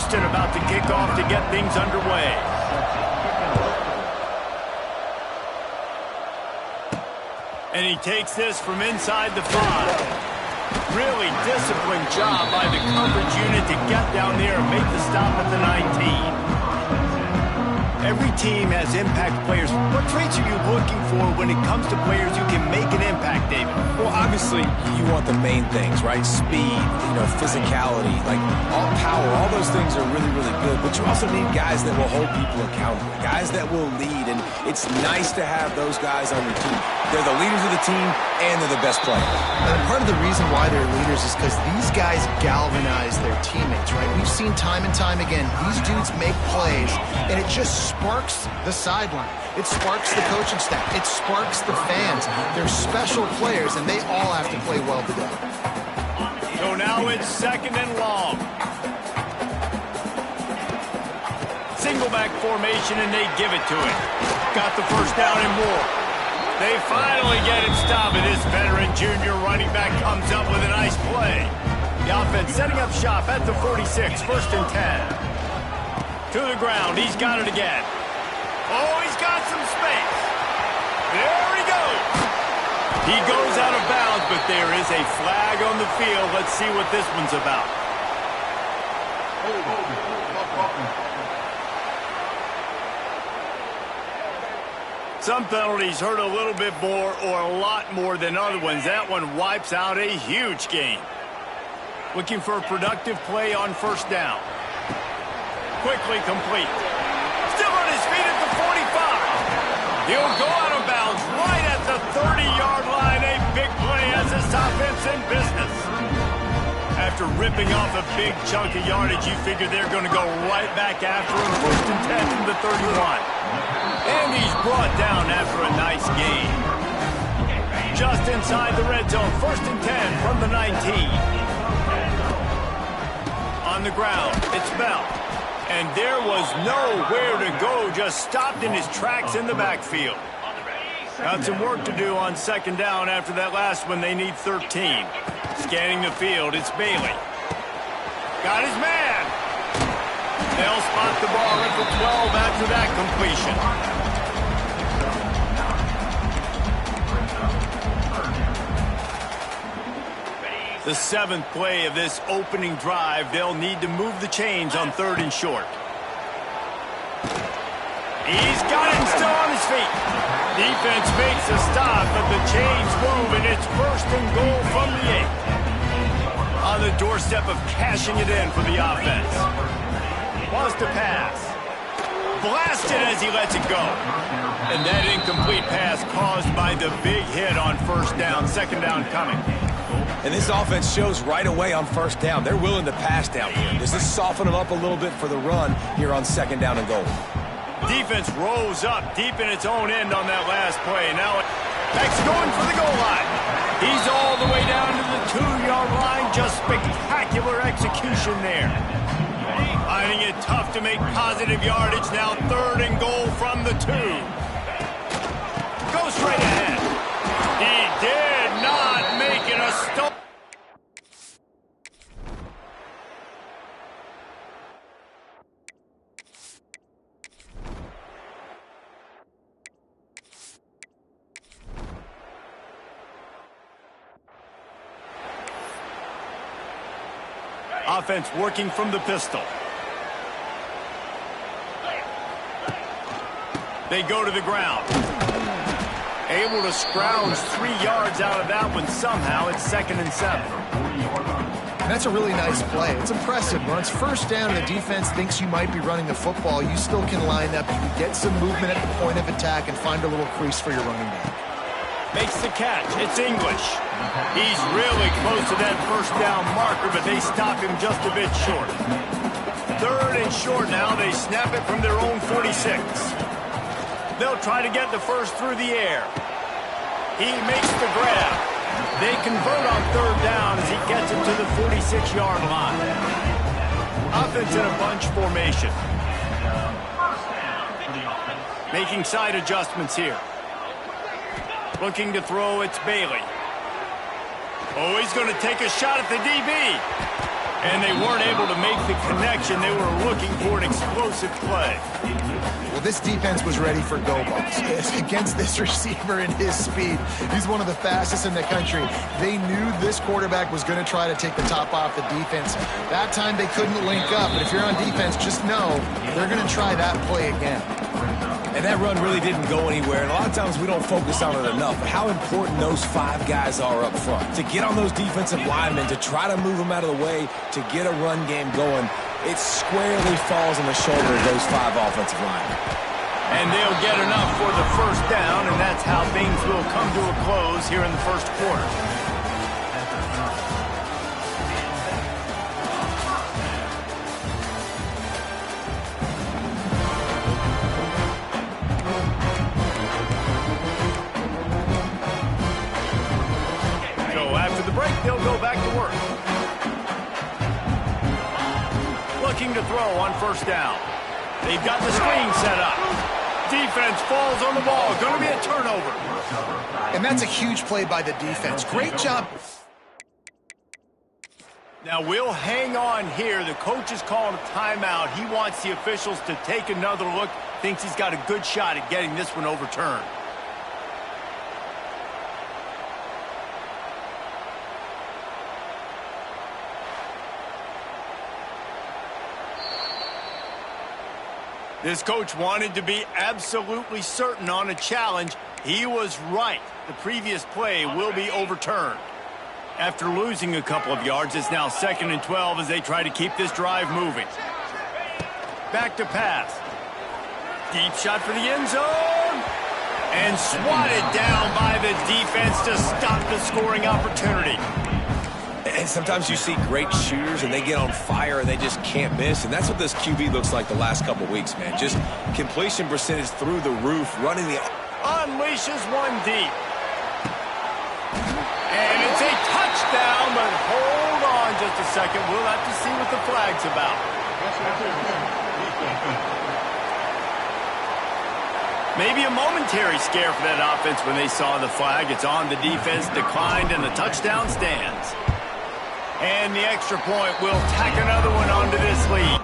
Houston about to kick off to get things underway. And he takes this from inside the 5. Really disciplined job by the coverage unit to get down there and make the stop at the 19. Every team has impact players. What traits are you looking for when it comes to players who can make an impact, David? Well, obviously, you want the main things, right? Speed, physicality, like all power, all those things are really, really good. But you also need guys that will hold people accountable, guys that will lead. And it's nice to have those guys on your team. They're the leaders of the team, and they're the best players. And part of the reason why they're leaders is because these guys galvanize their teammates, right? We've seen time and time again, these dudes make plays, and it just sparks the sideline. It sparks the coaching staff. It sparks the fans. They're special players, and they all have to play well together. So now it's 2nd and long. Single back formation, and they give it to him. Got the first down and more. They finally get him stopped, and this veteran junior running back comes up with a nice play. The offense setting up shop at the 46, 1st and 10. To the ground, he's got it again. Oh, he's got some space. There he goes. He goes out of bounds, but there is a flag on the field. Let's see what this one's about. Some penalties hurt a little bit more or a lot more than other ones. That one wipes out a huge game. Looking for a productive play on 1st down. Quickly complete. Still on his feet at the 45. He'll go out of bounds right at the 30-yard line. A big play as this offense in business. After ripping off a big chunk of yardage, you figure they're going to go right back after him. 1st and 10 from the 31. And he's brought down after a nice gain. Just inside the red zone, 1st and 10 from the 19. On the ground, it's Bell. And there was nowhere to go, just stopped in his tracks in the backfield. Got some work to do on 2nd down after that last one. They need 13. Scanning the field, it's Bailey. Got his man. They'll spot the ball at the 12 after that completion. The 7th play of this opening drive, they'll need to move the chains on 3rd and short. He's got him still on his feet. Defense makes a stop, but the chains move, and it's 1st and goal from the 8. On the doorstep of cashing it in for the offense. Wants to pass. Blasted as he lets it go. And that incomplete pass caused by the big hit on 1st down. 2nd down coming. And this offense shows right away on 1st down. They're willing to pass down here. Does this soften them up a little bit for the run here on 2nd down and goal? Defense rose up deep in its own end on that last play. Now Beck's going for the goal line. He's all the way down to the 2-yard line. Just spectacular execution there. Finding it tough to make positive yardage. Now 3rd and goal from the 2. Go straight ahead. He did not make it a stop. Offense working from the pistol. They go to the ground. Able to scrounge 3 yards out of that one somehow. It's 2nd and 7. And that's a really nice play. It's impressive. When it's 1st down and the defense thinks you might be running the football, you still can line up. You can get some movement at the point of attack and find a little crease for your running back. Makes the catch. It's English. He's really close to that 1st down marker, but they stop him just a bit short. 3rd and short now. They snap it from their own 46. They'll try to get the first through the air. He makes the grab. They convert on 3rd down as he gets it to the 46-yard line. Offense in a bunch formation. Making side adjustments here. Looking to throw, it's Bailey. Oh, he's going to take a shot at the DB. And they weren't able to make the connection. They were looking for an explosive play. Well, this defense was ready for go balls. Against this receiver and his speed, he's one of the fastest in the country. They knew this quarterback was going to try to take the top off the defense. That time they couldn't link up, but if you're on defense, just know they're going to try that play again. And that run really didn't go anywhere. And a lot of times we don't focus on it enough, but how important those 5 guys are up front. To get on those defensive linemen, to try to move them out of the way, to get a run game going, it squarely falls on the shoulder of those 5 offensive linemen. And they'll get enough for the first down, and that's how things will come to a close here in the first quarter. They'll go back to work. Looking to throw on first down. They've got the screen set up. Defense falls on the ball. Going to be a turnover. And that's a huge play by the defense. Great job. Now we'll hang on here. The coach is calling a timeout. He wants the officials to take another look. Thinks he's got a good shot at getting this one overturned. This coach wanted to be absolutely certain on a challenge. He was right. The previous play will be overturned. After losing a couple of yards, it's now 2nd and 12 as they try to keep this drive moving. Back to pass. Deep shot for the end zone. And swatted down by the defense to stop the scoring opportunity. And sometimes you see great shooters and they get on fire and they just can't miss. And that's what this QB looks like the last couple weeks, man. Just completion percentage through the roof, running the... Unleashes one deep. And it's a touchdown, but hold on just a second. We'll have to see what the flag's about. Maybe a momentary scare for that offense when they saw the flag. It's on, the defense declined, and the touchdown stands. And the extra point will tack another one onto this lead.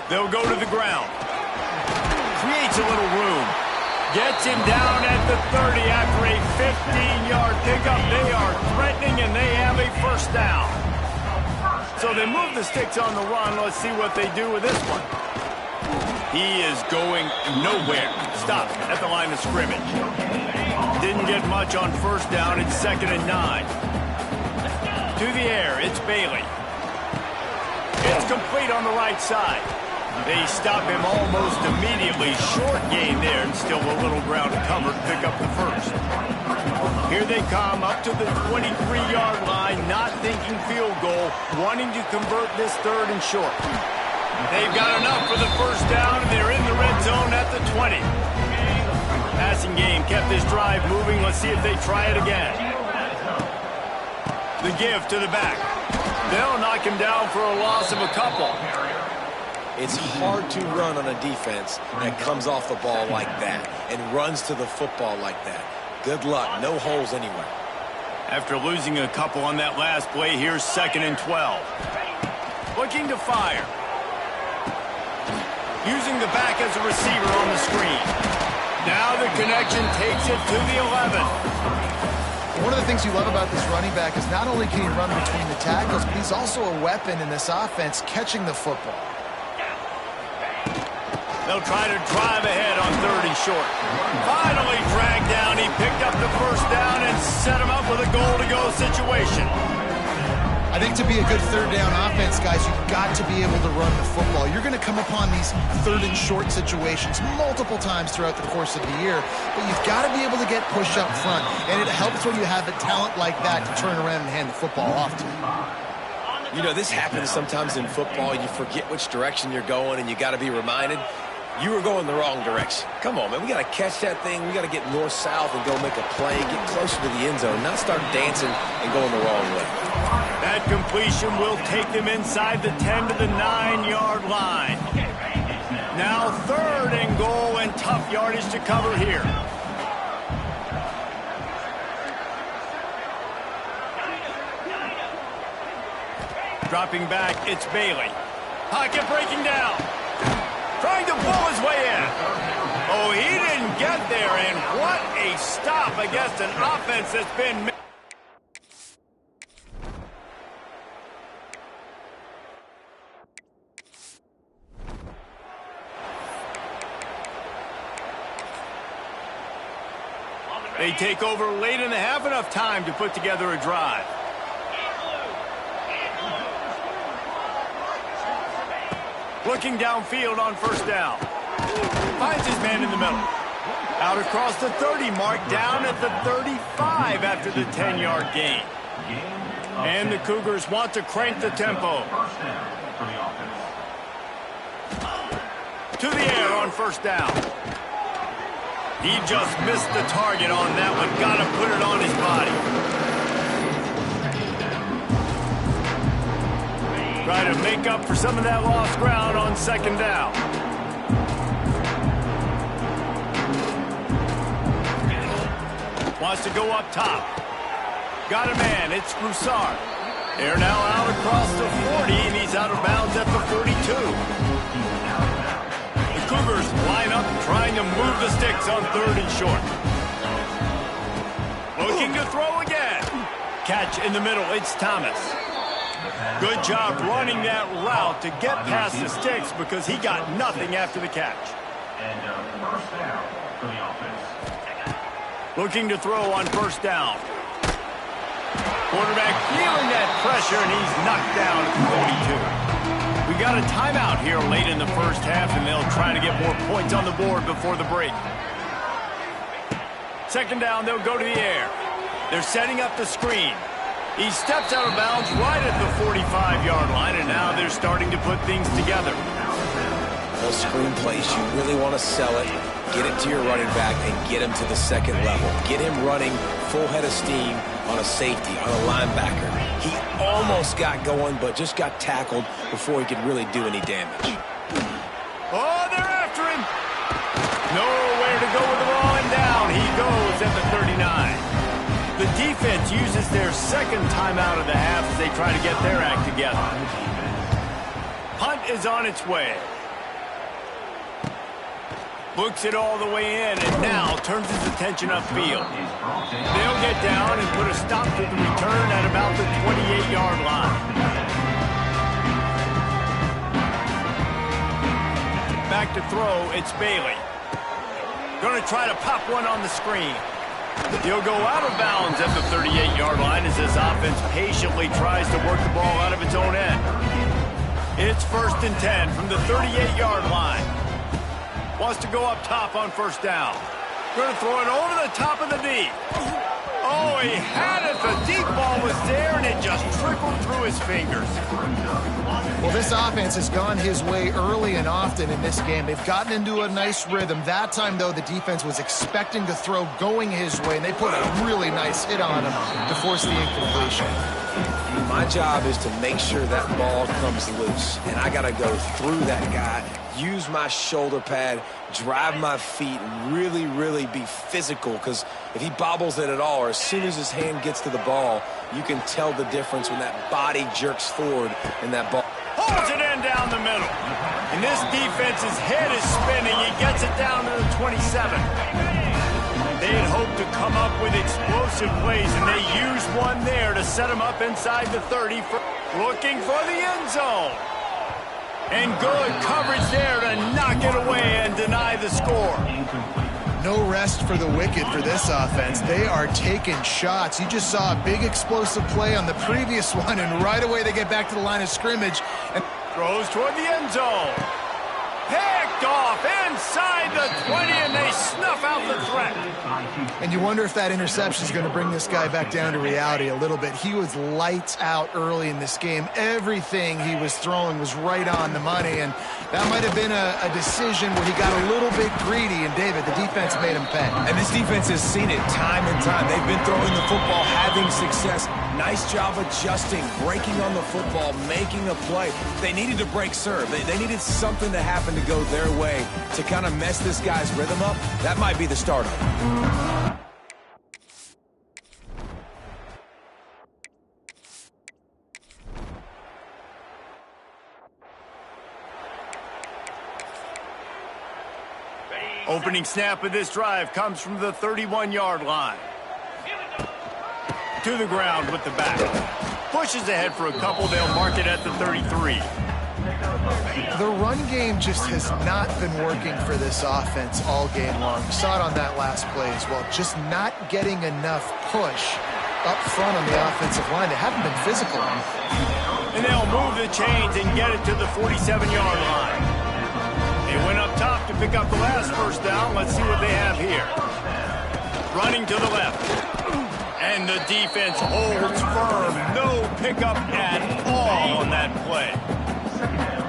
They'll go to the ground. Creates a little room. Gets him down at the 30 after a 15-yard pickup. They are threatening, and they have a first down. So they move the sticks on the run. Let's see what they do with this one. He is going nowhere. Stop at the line of scrimmage. Didn't get much on first down. It's 2nd and 9. To the air, it's Bailey. It's complete on the right side. They stop him almost immediately. Short gain there, and still a little ground covered. Pick up the first. Here they come up to the 23-yard line, not thinking field goal, wanting to convert this 3rd and short. They've got enough for the first down, and they're in the red zone at the 20. Passing game kept this drive moving. Let's see if they try it again. The give to the back. They'll knock him down for a loss of a couple. It's hard to run on a defense that comes off the ball like that and runs to the football like that. Good luck. No holes anywhere. After losing a couple on that last play, here's 2nd and 12. Looking to fire. Using the back as a receiver on the screen. Now the connection takes it to the 11. One of the things you love about this running back is not only can he run between the tackles, but he's also a weapon in this offense catching the football. They'll try to drive ahead on 3rd and short. Finally dragged down. He picked up the first down and set him up with a goal-to-go situation. I think to be a good 3rd down offense, guys, you've got to be able to run the football. You're going to come upon these 3rd and short situations multiple times throughout the course of the year, but you've got to be able to get push up front, and it helps when you have a talent like that to turn around and hand the football off to. You know, this happens sometimes in football. You forget which direction you're going, and you got to be reminded. You were going the wrong direction. Come on, man. We got to catch that thing. We got to get north-south and go make a play, get closer to the end zone, not start dancing and going the wrong way. That That completion will take them inside the 10 to the 9-yard line. Now 3rd and goal and tough yardage to cover here. Dropping back, it's Bailey. Pocket breaking down. Trying to pull his way in. Oh, he didn't get there, and what a stop against an offense that's been... They take over late in the half, enough time to put together a drive. Looking downfield on 1st down. Finds his man in the middle. Out across the 30 mark, down at the 35 after the 10-yard gain. And the Cougars want to crank the tempo. To the air on 1st down. He just missed the target on that one. Got to put it on his body. Try to make up for some of that lost ground on 2nd down. Wants to go up top. Got a man. It's Broussard. They're now out across the 40, and he's out of bounds at the 42. Cougars line up trying to move the sticks on 3rd and short. Looking to throw again. Catch in the middle. It's Thomas. Good job running that route to get past the sticks because he got nothing after the catch. First down for the offense. Looking to throw on 1st down. Quarterback feeling that pressure, and he's knocked down at the 42. We got a timeout here late in the 1st half, and they'll try to get more points on the board before the break. 2nd down, they'll go to the air. They're setting up the screen. He steps out of bounds right at the 45-yard line, and now they're starting to put things together. Those screen plays, you really want to sell it, get it to your running back, and get him to the 2nd level. Get him running full head of steam on a safety, on a linebacker. He almost got going, but just got tackled before he could really do any damage. Oh, they're after him. Nowhere to go with the ball, and down he goes at the 39. The defense uses their 2nd timeout of the half as they try to get their act together. Punt is on its way. Books it all the way in, and now turns his attention upfield. They'll get down and put a stop to the return at about the 28-yard line. Back to throw, it's Bailey. Going to try to pop one on the screen. He'll go out of bounds at the 38-yard line as this offense patiently tries to work the ball out of its own end. It's 1st and 10 from the 38-yard line. Wants to go up top on 1st down. Going to throw it over the top of the D. Oh, he had it. The deep ball was there, and it just trickled through his fingers. Well, this offense has gone his way early and often in this game. They've gotten into a nice rhythm. That time, though, the defense was expecting to throw going his way, and they put a really nice hit on him to force the incompletion. My job is to make sure that ball comes loose, and I got to go through that guy, use my shoulder pad, drive my feet, and really, really be physical, because if he bobbles it at all, or as soon as his hand gets to the ball, you can tell the difference when that body jerks forward and that ball holds it in down the middle. And this defense's head is spinning. He gets it down to the 27. They had hoped to come up with explosive plays, and they used one there to set him up inside the 30, looking for the end zone. And good coverage there to knock it away and deny the score. No rest for the wicked for this offense. They are taking shots. You just saw a big explosive play on the previous one, and right away they get back to the line of scrimmage. And throws toward the end zone. Picked off inside the 20, and they snuff out the threat. And you wonder if that interception is going to bring this guy back down to reality a little bit. He was lights out early in this game. Everything he was throwing was right on the money, and that might have been a decision where he got a little bit greedy, and David, the defense made him pay. And this defense has seen it time and time. They've been throwing the football, having success. Nice job adjusting, breaking on the football, making a play. They needed to break serve. They needed something to happen to go their way to kind of mess this guy's rhythm up. That might be the start of it. Opening snap of this drive comes from the 31-yard line. To the ground with the back. Pushes ahead for a couple. They'll mark it at the 33. The run game just has not been working for this offense all game long. You saw it on that last play as well. Just not getting enough push up front on the offensive line. They haven't been physical. And they'll move the chains and get it to the 47-yard line. They went up top to pick up the last first down. Let's see what they have here. Running to the left. And the defense holds firm. No pickup at all on that play.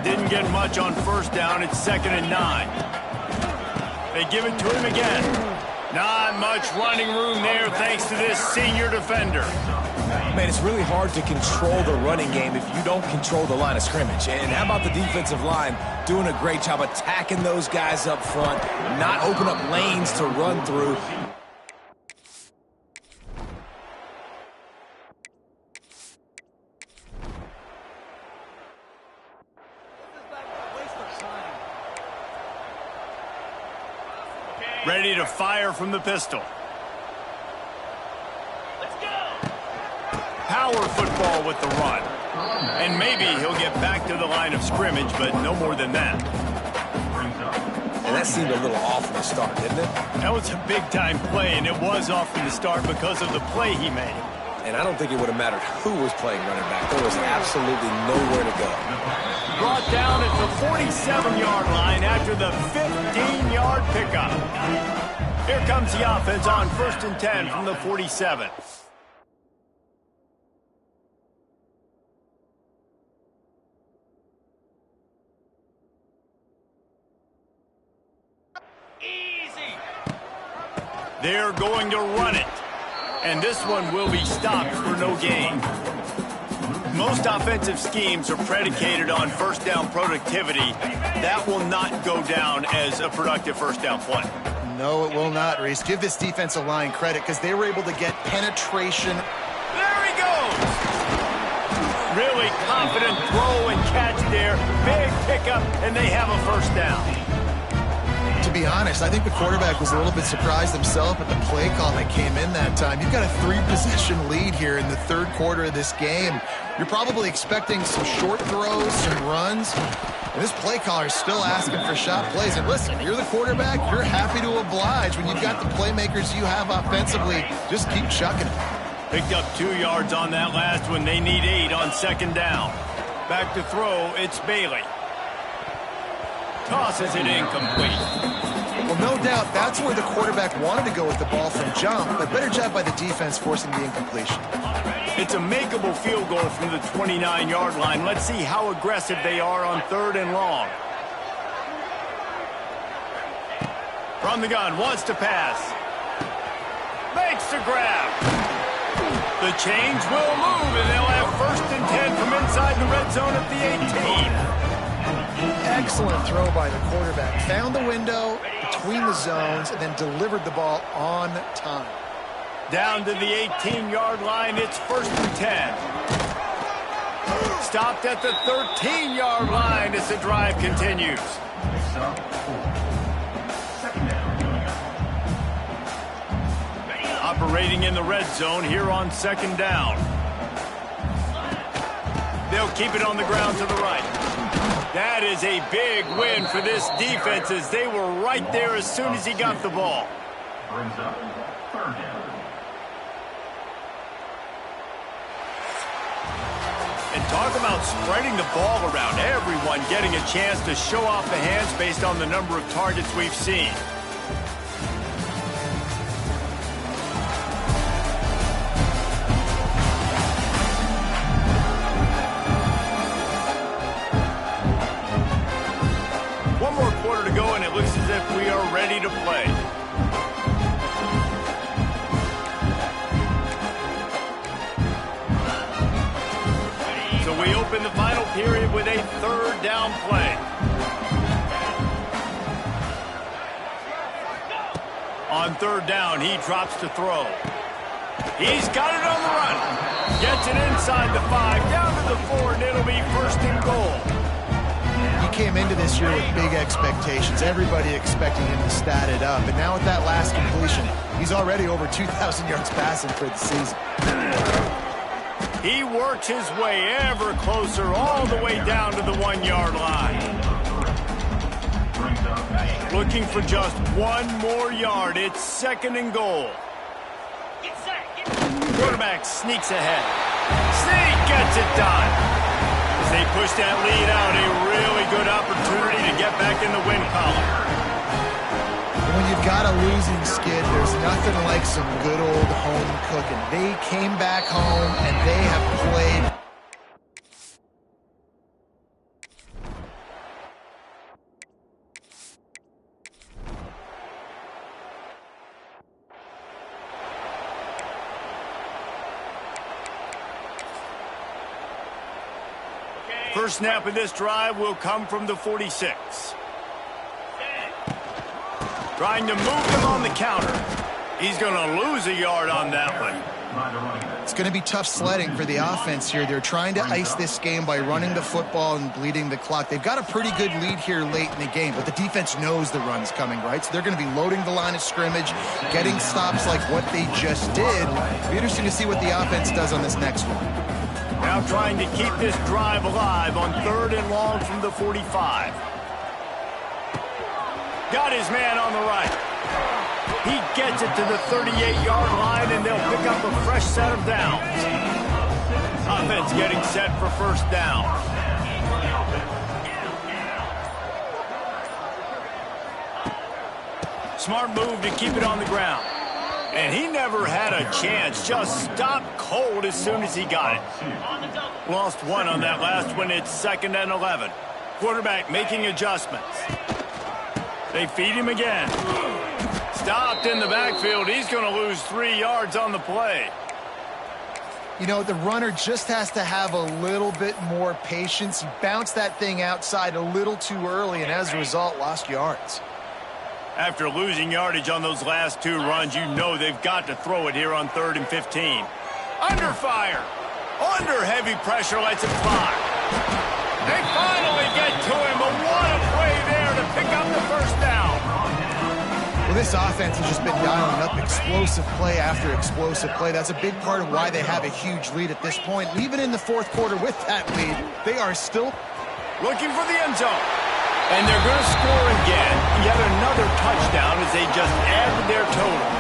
Didn't get much on first down. It's 2nd and 9. They give it to him again. Not much running room there thanks to this senior defender. Man, it's really hard to control the running game if you don't control the line of scrimmage. And how about the defensive line doing a great job attacking those guys up front, not open up lanes to run through. Ready to fire from the pistol. Power football with the run. And maybe he'll get back to the line of scrimmage, but no more than that. And that seemed a little off from the start, didn't it? That was a big-time play, and it was off from the start because of the play he made. And I don't think it would have mattered who was playing running back. There was absolutely nowhere to go. Brought down at the 47-yard line after the 15-yard pickup. Here comes the offense on 1st and 10 from the 47. They're going to run it. And this one will be stopped for no gain. Most offensive schemes are predicated on first down productivity. That will not go down as a productive first down play. No, it will not, Reese. Give this defensive line credit because they were able to get penetration. There he goes! Really confident throw and catch there. Big pickup, and they have a first down. To be honest, I think the quarterback was a little bit surprised himself at the play call that came in that time. You've got a 3-possession lead here in the third quarter of this game. You're probably expecting some short throws, some runs. And this play caller is still asking for shot plays. And listen, you're the quarterback. You're happy to oblige. When you've got the playmakers you have offensively, just keep chucking it. Picked up 2 yards on that last one. They need 8 on 2nd down. Back to throw, it's Bailey. Tosses it incomplete. Well, no doubt that's where the quarterback wanted to go with the ball from jump, but better job by the defense forcing the incompletion. It's a makeable field goal from the 29-yard line. Let's see how aggressive they are on 3rd and long. From the gun, wants to pass. Makes the grab. The chains will move, and they'll have 1st and 10 from inside the red zone at the 18. Excellent throw by the quarterback. Found the window between the zones and then delivered the ball on time. Down to the 18-yard line, it's 1st and 10. Stopped at the 13-yard line as the drive continues. Operating in the red zone here on 2nd down. They'll keep it on the ground to the right. That is a big win for this defense as they were right there as soon as he got the ball. Brings up 3rd down. And talk about spreading the ball around. Everyone getting a chance to show off the hands based on the number of targets we've seen. One more quarter to go, and it looks as if we are ready to play. So we open the final period with a third down play. On third down, he drops to throw. He's got it on the run. Gets it inside the 5, down to the 4, and it'll be first and goal. He came into this year with big expectations. Everybody expecting him to stat it up. And now with that last completion, he's already over 2,000 yards passing for the season. He works his way ever closer all the way down to the 1-yard line. Looking for just one more yard. It's second and goal. Quarterback sneaks ahead. Sneak gets it done. As they push that lead out, a really good opportunity to get back in the win column. When you've got a losing skid, there's nothing like some good old home cooking. They came back home and they have played. First snap of this drive will come from the 46. Trying to move them on the counter. He's going to lose a yard on that one. It's going to be tough sledding for the offense here. They're trying to ice this game by running the football and bleeding the clock. They've got a pretty good lead here late in the game, but the defense knows the run's coming, right? So they're going to be loading the line of scrimmage, getting stops like what they just did. It'll be interesting to see what the offense does on this next one. Now trying to keep this drive alive on third and long from the 45. Got his man on the right. He gets it to the 38-yard line, and they'll pick up a fresh set of downs. Offense getting set for first down. Smart move to keep it on the ground. And he never had a chance. Just stopped cold as soon as he got it. Lost one on that last one. It's second and 11. Quarterback making adjustments. They feed him again. Stopped in the backfield. He's going to lose 3 yards on the play. You know, the runner just has to have a little bit more patience. He bounced that thing outside a little too early, and as a result, lost yards. After losing yardage on those last 2 runs, you know they've got to throw it here on third and 15. Under fire. Under heavy pressure, lets it fly. They finally get to him, but what a play there to pick up the first down. Well, this offense has just been dialing up explosive play after explosive play. That's a big part of why they have a huge lead at this point. And even in the fourth quarter with that lead, they are still looking for the end zone. And they're going to score again. Yet another touchdown as they just add to their total.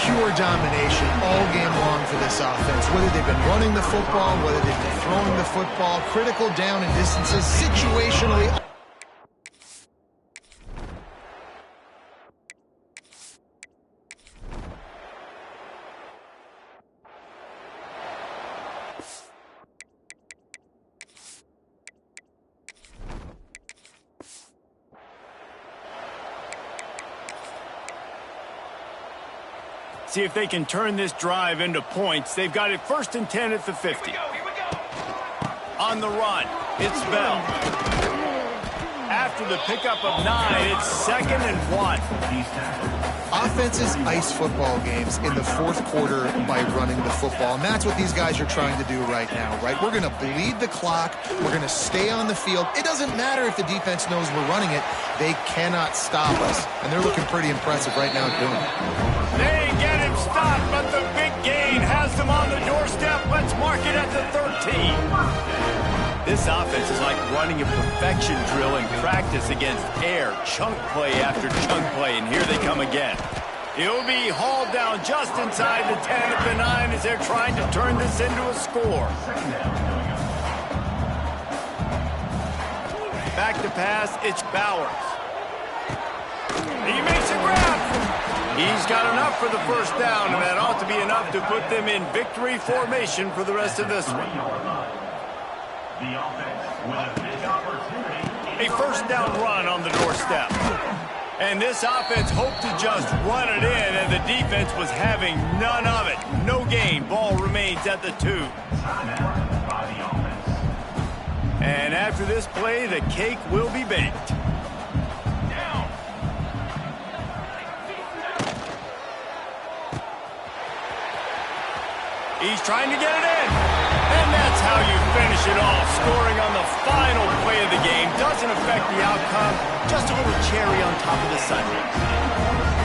Pure domination all game long for this offense. Whether they've been running the football, whether they've been throwing the football, critical down and distances, situationally. See if they can turn this drive into points. They've got it first and 10 at the 50. On the run, it's Bell. After the pickup of 9, it's second and 1. Offenses ice football games in the fourth quarter by running the football, and that's what these guys are trying to do right now, right? We're going to bleed the clock. We're going to stay on the field. It doesn't matter if the defense knows we're running it. They cannot stop us, and they're looking pretty impressive right now doing it. They get him stopped, but the big gain has them on the doorstep. Let's mark it at the 13. This offense is like running a perfection drill in practice against air. Chunk play after chunk play, and here they come again. He'll be hauled down just inside the 10 at the 9 as they're trying to turn this into a score. Back to pass, it's Bowers. He makes a grab. He's got enough for the first down, and that ought to be enough to put them in victory formation for the rest of this one. A first down run on the doorstep. And this offense hoped to just run it in, and the defense was having none of it. No gain. Ball remains at the 2. And after this play, the cake will be baked. He's trying to get it in. And that's how you finish it off. Scoring on the final play of the game doesn't affect the outcome. Just a little cherry on top of the sundae.